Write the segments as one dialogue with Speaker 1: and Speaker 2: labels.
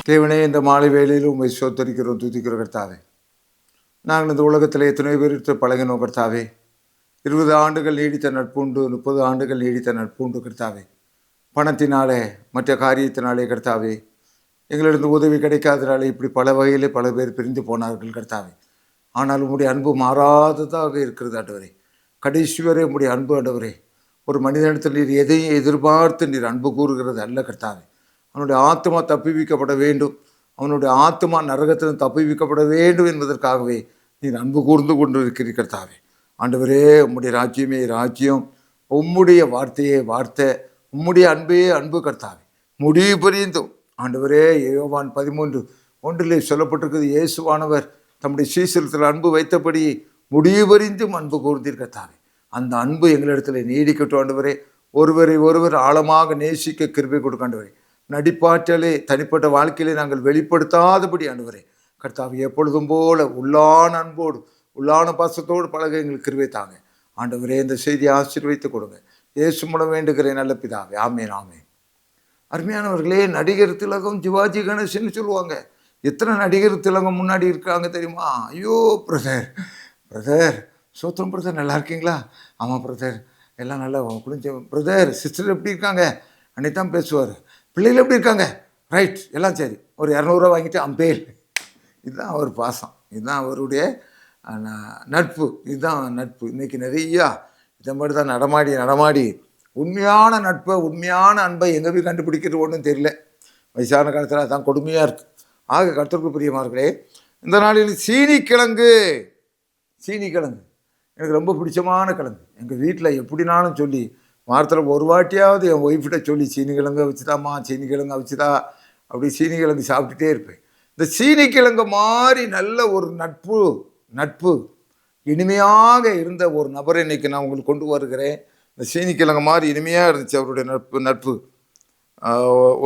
Speaker 1: தேவனே, இந்த மாலை வேளையில் உண்மை சோத்தரிக்கிறோம், துதிக்கிறோம் கர்த்தாவே. நாங்கள் இந்த உலகத்தில் எத்தனை பேருக்கு பழகினோம் கர்த்தாவே. 20 ஆண்டுகள் நீடித்த நட்புண்டு, 30 ஆண்டுகள் நீடித்த நட்புண்டு கர்த்தாவே. பணத்தினாலே, மற்ற காரியத்தினாலே கர்த்தாவே, எங்களிடம் உதவி கிடைக்காதனாலே இப்படி பல வகையிலே பல பேர் பிரிந்து போனார்கள் கர்த்தாவே. ஆனால் உம்முடைய அன்பு மாறாததாக இருக்கிறது ஆண்டவரே. கடைசி வரை உம்முடைய அன்பு ஆண்டவரே. ஒரு மனிதனிடத்தில் நீர் எதையும் எதிர்பார்த்து நீர் அன்பு கூறுகிறது அல்ல கர்த்தாவே. அவனுடைய ஆத்மா தப்புவிக்கப்பட வேண்டும், அவனுடைய ஆத்மா நரகத்திலும் தப்புவிக்கப்பட வேண்டும் என்பதற்காகவே நீர் அன்பு கூர்ந்து கொண்டு இருக்கிறீர் கர்த்தாவே. ஆண்டவரே, உம்முடைய ராஜ்யமே ராஜ்யம், உம்முடைய வார்த்தையே வார்த்தை, உம்முடைய அன்பே அன்பு கர்த்தாவே. முடிவு புரிந்தும் ஆண்டவரே, யோவான் 13:1 சொல்லப்பட்டிருக்கிறது, இயேசுவானவர் தம்முடைய சீசரத்தில் அன்பு வைத்தபடி முடிவு பறிந்தும் அன்பு கூர்ந்தீர் கர்த்தாவே. அந்த அன்பு எங்களிடத்தில் நீடிக்கட்டும் ஆண்டவரே. ஒருவரை ஒருவர் ஆழமாக நேசிக்க கிருபை கொடுக்க ஆண்டவரே. நடிப்பாற்றலே தனிப்பட்ட வாழ்க்கையிலே நாங்கள் வெளிப்படுத்தாதபடி ஆண்டவரே கர்த்தாவே, எப்பொழுதும் போல உள்ளான அன்போடு உள்ளான பாசத்தோடு பழக எங்களுக்கு கிருபை தாங்க ஆண்டவரே. இந்த செய்தியை ஆசீர்வதித்து கொடுங்க. இயேசு மூலம் வேண்டுகிறேன் நல்ல பிதாவே, ஆமேன் ஆமேன். அருமையானவர்களே, நடிகர் திலகம் சிவாஜி கணேசன் சொல்லுவாங்க. எத்தனை நடிகர் திலகம் முன்னாடி இருக்காங்க தெரியுமா? ஐயோ பிரதர் சோத்திரம் பிரதர், நல்லா இருக்கீங்களா? ஆமாம் பிரதர், எல்லாம் நல்லா குளிஞ்ச பிரதர். சிஸ்டர் எப்படி இருக்காங்க? அன்னைக்கு தான் பேசுவார். பிள்ளைகள் எப்படி இருக்காங்க? ரைட், எல்லாம் சரி. ஒரு 200 ரூபா வாங்கிட்டு அம்பேல். இதுதான் அவர் பாசம், இதுதான் அவருடைய நட்பு, இதுதான் நட்பு. இன்றைக்கி நிறையா இதை மாதிரி தான் நடமாடி உண்மையான நட்பை, உண்மையான அன்பை எங்கே போய் கண்டுபிடிக்கிறது ஒன்றும் தெரியல. வயசான காலத்தில் அதான் கொடுமையாக இருக்குது. ஆக கர்த்தருக்கு பிரியமானவர்களே, இந்த நாளில் சீனிக்கிழங்கு எனக்கு ரொம்ப பிடிச்சமான கிழங்கு. எங்கள் வீட்டில் எப்படினாலும் சொல்லி வாரத்தில் ஒரு வாட்டியாவது என் ஒய்ஃப்கிட்ட சொல்லி சீனிக்கிழங்கு வச்சுதாம்மா, சீனிக்கிழங்கு வச்சுதா, அப்படி சீனிக்கிழங்கு சாப்பிட்டுட்டே இருப்பேன். இந்த சீனிக்கிழங்கு மாதிரி நல்ல ஒரு நட்பு இனிமையாக இருந்த ஒரு நபரை இன்னைக்கு நான் உங்களுக்கு கொண்டு வருகிறேன். இந்த சீனிக்கிழங்கு மாதிரி இனிமையாக இருந்துச்சு அவருடைய நட்பு.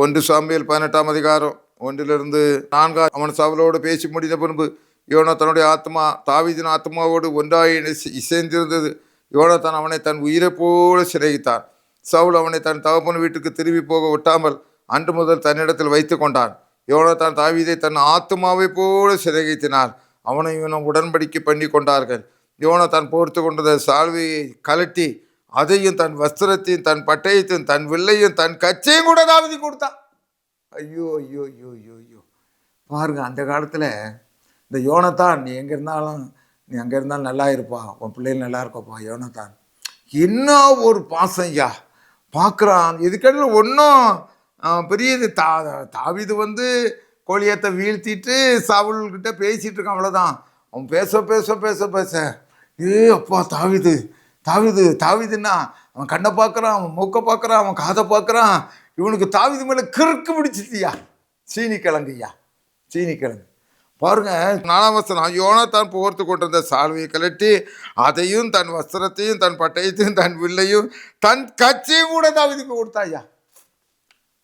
Speaker 1: 1 சாமுவேல் 18ஆம் அதிகாரம் 1-4. அவன் சவுலோடு பேசி முடிந்த பின்பு யோனத்தானுடைய ஆத்மா தாவீதின் ஆத்மாவோடு ஒன்றாய் இசைந்திருந்தது. யோனத்தான் அவனை தன் உயிரை போல சிறைத்தான். சவுல் அவனை தன் தகப்பன் வீட்டுக்கு திரும்பி போக விட்டாமல் அன்று முதல் தன்னிடத்தில் வைத்து கொண்டான். யோனத்தான் தாவீதை தன் ஆத்மாவை போல சிறைத்தினார். அவனை இவனும் உடன்படிக்கை பண்ணி கொண்டார்கள். யோனத்தான் போர்த்து கொண்டத சால்வையை கலட்டி அதையும் தன் வஸ்திரத்தையும் தன் பட்டயத்தையும் தன் வில்லையும் தன் கச்சையும் கூட தாவீது கொடுத்தான். ஐயோ ஐயோ ஐயோ ஐயோ ஐயோ பாருங்க, அந்த காலத்தில் இந்த யோனத்தான், நீ எங்கே இருந்தாலும் நல்லா இருப்பா, உன் பிள்ளைகள் நல்லா இருக்கப்பா. யோனத்தான் என்ன ஒரு பாசம் ஐயா, பார்க்குறான். இதுக்கடையில் ஒன்றும் பெரியது. தாவீது கோலியத்தை வீழ்த்திட்டு சவுல்கிட்ட பேசிகிட்டு இருக்கான், அவ்வளோதான். அவன் பேச அப்பா தாவீதுன்னா அவன் கண்ணை பார்க்குறான், அவன் மூக்கை பார்க்குறான், அவன் காதை பார்க்குறான். இவனுக்கு தாவீது மேலே கிறுக்கு பிடிச்சிட்டியா. சீனிக்கிழங்கு பாருங்க. 4ஆம் வசனம், யோனத்தான் போர்த்து கொண்டிருந்த சால்வையை கலட்டி அதையும் தன் வஸ்திரத்தையும் தன் பட்டயத்தையும் தன் வில்லையும் தன் கச்சையும் கூட தாவீதுக்கு கொடுத்தாயா.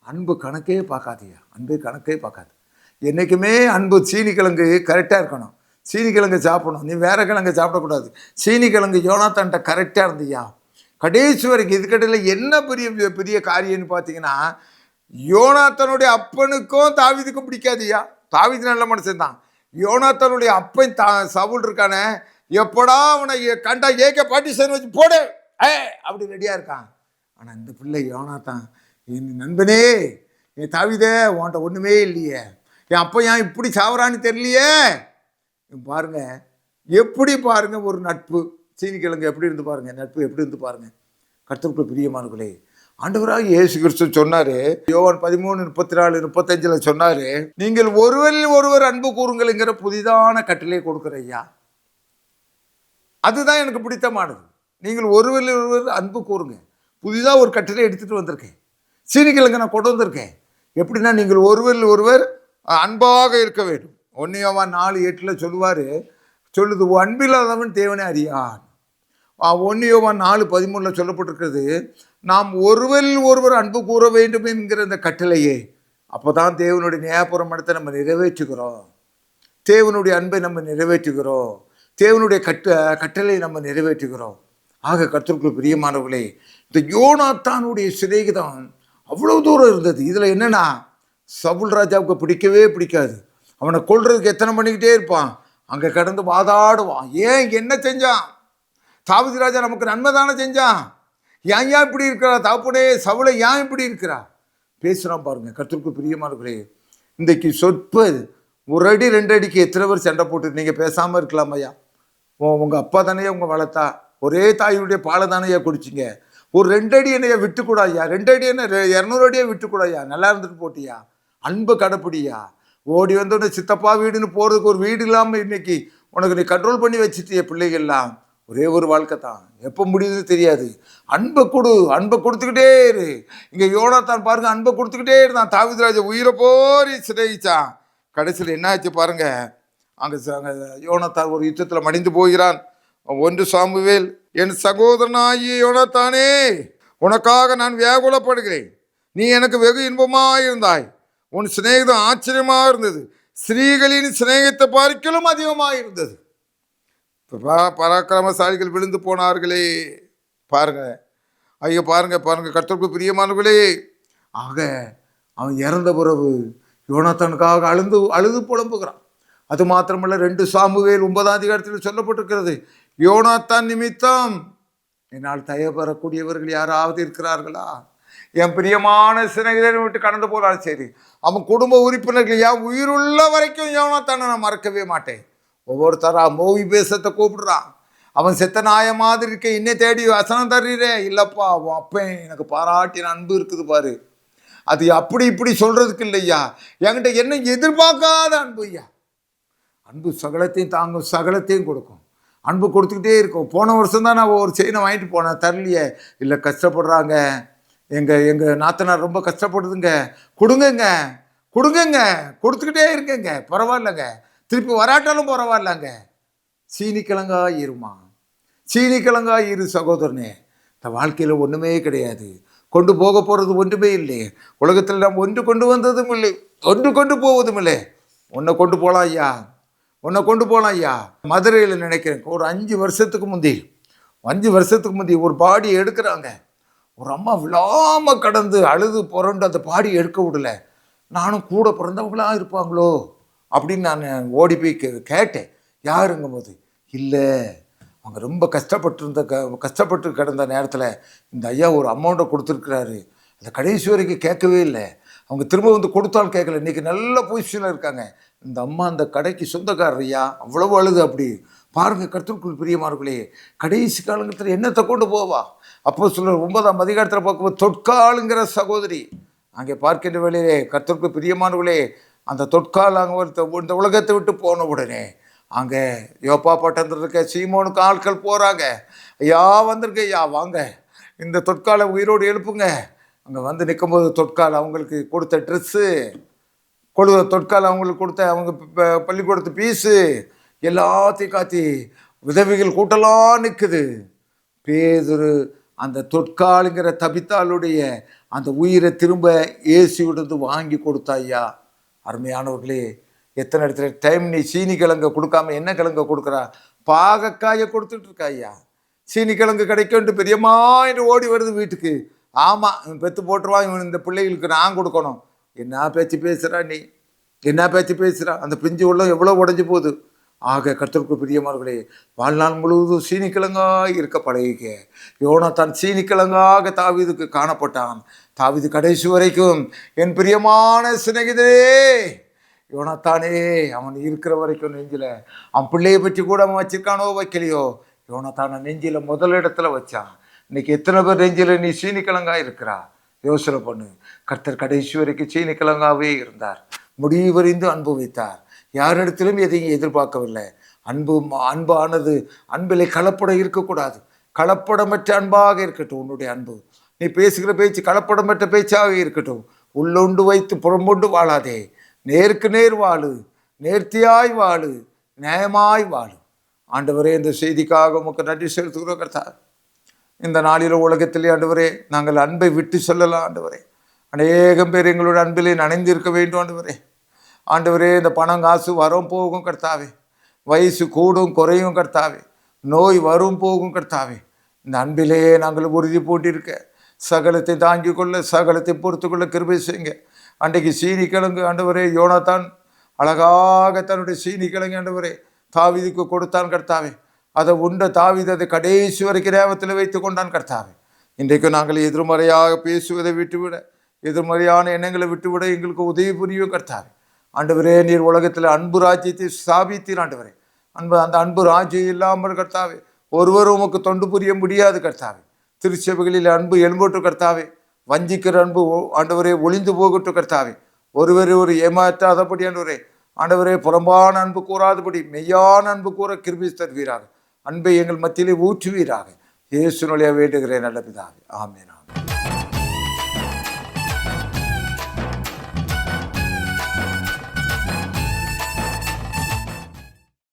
Speaker 1: அன்பு கணக்கே பார்க்காது. என்றைக்குமே அன்பு சீனிக்கிழங்கு கரெக்டாக இருக்கணும். சீனிக்கிழங்கு சாப்பிடணும், நீ வேற கிழங்கு சாப்பிடக்கூடாது. சீனிக்கிழங்கு யோனத்தான்ட்ட கரெக்டாக இருந்தியா கடைசி வரைக்கும். இதுக்கடையில் என்ன பெரிய காரியம்னு பார்த்தீங்கன்னா, யோனத்தானுடைய அப்பனுக்கும் தாவீதுக்கும் பிடிக்காதியா. தாவீது நல்ல மனுஷன் தான். யோனத்தானுடைய அப்பன் சவுல் இருக்கானே, எப்படா அவனை கண்டா ஏக்க பாட்டிசன் வச்சு போடு அப்படி ரெடியாக இருக்கான். ஆனால் இந்த பிள்ளை யோனத்தான், என் நண்பனே, என் தாவீதே, உன்கிட்ட ஒன்றுமே இல்லையே, என் அப்பா ஏன் இப்படி சாவரான்னு தெரியலையே. பாருங்க எப்படி பாருங்க ஒரு நட்பு. சீனிக்கிழங்கு எப்படி இருந்து பாருங்க, நட்பு எப்படி இருந்து பாருங்க. கர்த்தருக்கு பிரியமானவர்களே, ஆண்டவராக இயேசு கிறிஸ்து சொன்னாரு, யோவான் 13:34-35 சொன்னாரு, நீங்கள் ஒருவரில் ஒருவர் அன்பு கூறுங்கள்ங்கிற புதிதான கட்டளை கொடுக்குற ஐயா. அதுதான் எனக்கு பிடித்தமானது. நீங்கள் ஒருவரில் ஒருவர் அன்பு கூறுங்க. புதிதாக ஒரு கட்டளை எடுத்துகிட்டு வந்திருக்கேன். சீனிக்கிழங்கு நான் கொண்டு வந்திருக்கேன். எப்படின்னா, நீங்கள் ஒருவரில் ஒருவர் அன்பாக இருக்க வேண்டும். 1 யோவான் 4:8 சொல்லுது, அன்பில்லாதவன் தேவனை அறியான். 1 யோவான் 4:13 சொல்லப்பட்டிருக்கிறது, நாம் ஒருவரில் ஒருவர் அன்பு கூற வேண்டும் என்கிற இந்த கட்டளையே. அப்போ தான் தேவனுடைய நியாயபுரமனத்தை நம்ம நிறைவேற்றுகிறோம். தேவனுடைய அன்பை நம்ம நிறைவேற்றுகிறோம். தேவனுடைய கட்டளை நம்ம நிறைவேற்றுகிறோம். ஆக கர்த்தருக்குள் பிரியமானவர்களே, இந்த யோனாத்தானுடைய சிநேகிதம் அவ்வளோ தூரம் இருந்தது. இதில் என்னென்னா, சவுல் ராஜாவுக்கு பிடிக்கவே பிடிக்காது. அவனை கொல்றதுக்கு எத்தனை பண்ணிக்கிட்டே இருப்பான். அங்கே கடந்து வாதாடுவான். ஏன் என்ன செஞ்சான்? தாவீது ராஜா நமக்கு நன்மை தானே செஞ்சான். ஏன் இப்படி இருக்கிறா தாப்புனே, சவுளை ஏன் இப்படி இருக்கிறா பேசுகிறான் பாருங்க. கர்த்தருக்கு பிரியமானவர்களே, இன்றைக்கு சொற்ப ஒரு அடி 2 அடிக்கு எத்தனை பேர் சண்டை போட்டு நீங்கள் பேசாமல் இருக்கலாம் ஐயா. உங்கள் அப்பா தானே உங்கள் வளர்த்தா, ஒரே தாயுடைய பாலை தானேயா குடிச்சிங்க. ஒரு 2 அடி என்னையா விட்டுக்கூடாயா, 2 அடி என்ன 200 அடியே விட்டுக்கூடாயா, நல்லா இருந்துட்டு போட்டியா, அன்பு கடைப்பிடியா. ஓடி வந்தோடனே சித்தப்பா வீடுன்னு போகிறதுக்கு ஒரு வீடு இல்லாமல் இன்னைக்கு உனக்கு நீ கண்ட்ரோல் பண்ணி வச்சுட்டிய பிள்ளைகள்லாம். ஒரே ஒரு வாழ்க்கை தான், எப்போ முடியுதுன்னு தெரியாது. அன்பை கொடு, அன்பை கொடுத்துக்கிட்டே இரு. இங்கே யோனாத்தான் பாருங்க, அன்பை கொடுத்துக்கிட்டே இருந்தான். தாவீது ராஜா உயிரை போரி சிறைச்சான். கடைசியில் என்ன ஆச்சு பாருங்க. அங்கே யோனாத்தான் ஒரு யுத்தத்தில் மடிந்து போகிறான். 1 சாமுவேல், என் சகோதரனாகிய யோனாத்தானே, உனக்காக நான் வியாகுலப்படுகிறேன். நீ எனக்கு வெகு இன்பமாக இருந்தாய். உன் சிநேகிதம் ஆச்சரியமாக இருந்தது. ஸ்திரீகளின் சிநேகத்தை பார்க்கலும் அதிகமாக இருந்தது. பராக்கிரமசாலிகள் விழுந்து போனார்களே பாருங்க. ஐயோ பாருங்க பாருங்க, கர்த்தருக்கு பிரியமானவர்களே. ஆக அவன் இறந்த பிறகு யோனாத்தானுக்காக அழுது புலம்புகிறான். அது மாத்திரமல்ல, 2 சாமுவேல் 9ஆம் அதிகாரத்தில் சொல்லப்பட்டிருக்கிறது, யோனாத்தான் நிமித்தம் என்னால் தயவு பெறக்கூடியவர்கள் யாராவது இருக்கிறார்களா? என் பிரியமான சிநேகிதனை விட்டு கடந்து போனாலும் சரி, அவன் குடும்ப உறுப்பினர்கள் என் உயிருள்ள வரைக்கும் யோனாத்தானை நான் மறக்கவே மாட்டேன். ஒவ்வொருத்தரா மோவி பேசத்தை கூப்பிடுறான். அவன் செத்த நாய மாதிரி இருக்க, இன்னே தேடி வசனம் தர்றீரே. இல்லைப்பா, அவன் அப்பன் எனக்கு பாராட்டின அன்பு இருக்குது பாரு. அது அப்படி இப்படி சொல்றதுக்கு இல்லையா, என்கிட்ட என்ன எதிர்பார்க்காத அன்பு ஐயா. அன்பு சகலத்தையும் தாங்கும், சகலத்தையும் கொடுக்கும். அன்பு கொடுத்துக்கிட்டே இருக்கும். போன வருஷம் தான் நான் ஒரு செயினை வாங்கிட்டு போனேன், தரலையே. இல்லை கஷ்டப்படுறாங்க, எங்கள் நாத்தனார் ரொம்ப கஷ்டப்படுதுங்க, கொடுங்கங்க கொடுங்கங்க, கொடுத்துக்கிட்டே இருக்கேங்க, பரவாயில்லைங்க, திருப்பி வராட்டாலும் பரவாயில்லங்க. சீனிக்கிழங்கா இருமா, சீனிக்கிழங்கா இரு சகோதரனே. இந்த வாழ்க்கையில் ஒன்றுமே கிடையாது, கொண்டு போக போகிறது ஒன்றுமே இல்லை. உலகத்தில் நாம் ஒன்று கொண்டு வந்ததும் இல்லை, ஒன்று கொண்டு போவதும் இல்லை. உன்னை கொண்டு போகலாம் ஐயா, உன்னை கொண்டு போகலாம் ஐயா. மதுரையில் நினைக்கிறேன், ஒரு 5 வருஷத்துக்கு முந்தி ஒரு பாடி எடுக்கிறாங்க. ஒரு அம்மா விழாமல் கடந்து அழுது புரண்டு அந்த பாடி எடுக்க விடல. நானும் கூட பிறந்தவங்களாக இருப்பாங்களோ அப்படின்னு நான் ஓடி போய் கேட்டேன், யாருங்கும் போது, இல்லை அவங்க ரொம்ப கஷ்டப்பட்டு கிடந்த நேரத்தில் இந்த ஐயா ஒரு அமௌண்ட்டை கொடுத்துருக்குறாரு. அதை கடைசி வரைக்கும் கேட்கவே இல்லை. அவங்க திரும்ப வந்து கொடுத்தாலும் கேட்கல. இன்றைக்கி நல்ல பொசிஷனில் இருக்காங்க. இந்த அம்மா அந்த கடைக்கு சொந்தக்காரர் ஐயா, அவ்வளவு அழுது. அப்படி பாருங்கள் கர்த்தருக்குள் பிரியமானவர்களே, கடைசி காலத்தில் என்னத்தை கொண்டு போவா. அப்போஸ்தலர் 9ஆம் அதிகாரத்தில் பார்க்கும்போது தொட்காலுங்கிற சகோதரி அங்கே பார்க்கின்ற வேளையிலே, கர்த்தருக்குள் பிரியமானவர்களே, அந்த தொட்கால் அங்கே இந்த உலகத்தை விட்டு போன உடனே அங்கே யோப்பா பட்டணத்தில் இருக்க சீமோனுக்கு ஆட்கள் போகிறாங்க. ஐயா வந்திருக்க ஐயா, வாங்க இந்த தொட்காலை உயிரோடு எழுப்புங்க. அங்கே வந்து நிற்கும்போது தொட்கால் அவங்களுக்கு கொடுத்த ட்ரெஸ்ஸு, தொட்கால் அவங்களுக்கு கொடுத்த அவங்க பள்ளிக்கூடத்து பீஸு எல்லாத்தையும் காத்தி உதவிகள் கூட்டலாம் நிற்குது. பேதுரு அந்த தொட்காலுங்கிற தபித்தாளுடைய அந்த உயிரை திரும்ப இயேசுவிடந்து வாங்கி கொடுத்தா ஐயா. அருமையானவர்களே, எத்தனை இடத்துல டைம் நீ சீனி கிழங்க கொடுக்காம என்ன கிழங்க கொடுக்குறா, பாகக்காயை கொடுத்துட்டு இருக்கா ஐயா. சீனி கிழங்கு கிடைக்கும்ட்டு பெரியம்மா என்று ஓடி வருது வீட்டுக்கு. ஆமாம், இவன் பெற்று போட்டுருவான், இவன் இந்த பிள்ளைகளுக்கு நான் கொடுக்கணும். என்ன பேச்சு பேசுகிறா நீ, என்ன பேச்சு பேசுகிறா. அந்த பிஞ்சு உள்ள எவ்வளோ உடஞ்சி போகுது. ஆக கர்த்தருக்கு பிரியமானவர்களே, வாழ்நாள் முழுவதும் சீனிக்கிழங்காக இருக்க பழகிக்க. யோனாத்தான் சீனிக்கிழங்காக தாவீதுக்கு காணப்பட்டான். தாவீது கடைசி வரைக்கும் என் பிரியமான சிநேகிதரே யோனாத்தானே, அவன் இருக்கிற வரைக்கும் நெஞ்சில், அவன் பிள்ளையை பற்றி கூட அவன் வச்சிருக்கானோ வைக்கலையோ, யோனாத்தானை நெஞ்சில் முதலிடத்தில் வச்சான். இன்னைக்கு எத்தனை பேர் நெஞ்சில் நீ சீனிக்கிழங்கா இருக்கிறா யோசனை பண்ணு. கர்த்தர் கடைசி வரைக்கும் சீனிக்கிழங்காவே இருந்தார், முடிவறிந்து அன்பு வைத்தார். யாரிடத்திலும் எதையும் எதிர்பார்க்கவில்லை. அன்பானது அன்பிலே கலப்படம் இருக்கக்கூடாது. கலப்படமற்ற அன்பாக இருக்கட்டும் உன்னுடைய அன்பு. நீ பேசுகிற பேச்சு கலப்படமற்ற பேச்சாக இருக்கட்டும். உள்ளொண்டு வைத்து புறம்பொண்டு வாழாதே. நேருக்கு நேர் வாழு, நேர்த்தியாய் வாழு, நியாயமாய் வாழு. ஆண்டவரே, இந்த செய்திக்காக உமக்கு நன்றி செலுத்துகிறோம் கர்த்தா. இந்த நாளில் உலகத்திலே ஆண்டவரே, நாங்கள் அன்பை விட்டு சொல்லலாம் ஆண்டவரே. அநேகம் பேர் எங்களோட அன்பிலே நனைந்து இருக்க வேண்டும் ஆண்டவரே. ஆண்டவரே, இந்த பணம் காசு வரும் போகும் கர்த்தாவே, வயசு கூடும் குறையும் கர்த்தாவே, நோய் வரும் போகும் கர்த்தாவே. இந்த அன்பிலே நாங்கள் உறுதி போட்டிருக்க, சகலத்தை தாங்கிக் கொள்ள, சகலத்தை பொறுத்து கொள்ள கிருபை செய்யுங்க. அன்றைக்கு சீனி கிழங்கு ஆண்டவரே யோனாத்தான் அழகாக தன்னுடைய சீனி கிழங்கு ஆண்டவரே தாவீதுக்கு கொடுத்தான் கர்த்தாவே. அதை உண்ட தாவீது அதை கடைசி வரைக்கும் ரேவத்தில் வைத்து கொண்டான் கர்த்தாவே. இன்றைக்கு நாங்கள் எதிர்மறையாக பேசுவதை விட்டுவிட, எதிர்மறையான எண்ணங்களை விட்டுவிட எங்களுக்கு உதவி புரியும் கர்த்தாவே. ஆண்டவரே, நீர் உலகத்தில் அன்பு ராஜ்யத்தை ஸ்தாபித்தீர் ஆண்டவரே. அந்த அன்பு ராஜ்யம் இல்லாமல் கர்த்தாவே ஒருவரும் உமக்கு தொண்டு புரிய முடியாது கர்த்தாவே. திருச்சபைகளில் அன்பு எழும்போட்டு கர்த்தாவே. வஞ்சிக்கிற அன்பு ஆண்டவரே ஒளிந்து போகட்டும் கர்த்தாவே. ஒருவரை ஒரு ஏமாற்றாதபடி ஆண்டவரே புறம்பான அன்பு கூறாதபடி மெய்யான அன்பு கூற கிருபை தருவீராக. அன்பை எங்கள் மத்தியிலே ஊற்றுவீராக. இயேசுவினாலே வேண்டுகிறேன் நல்ல பிதாவே. ஆமென்.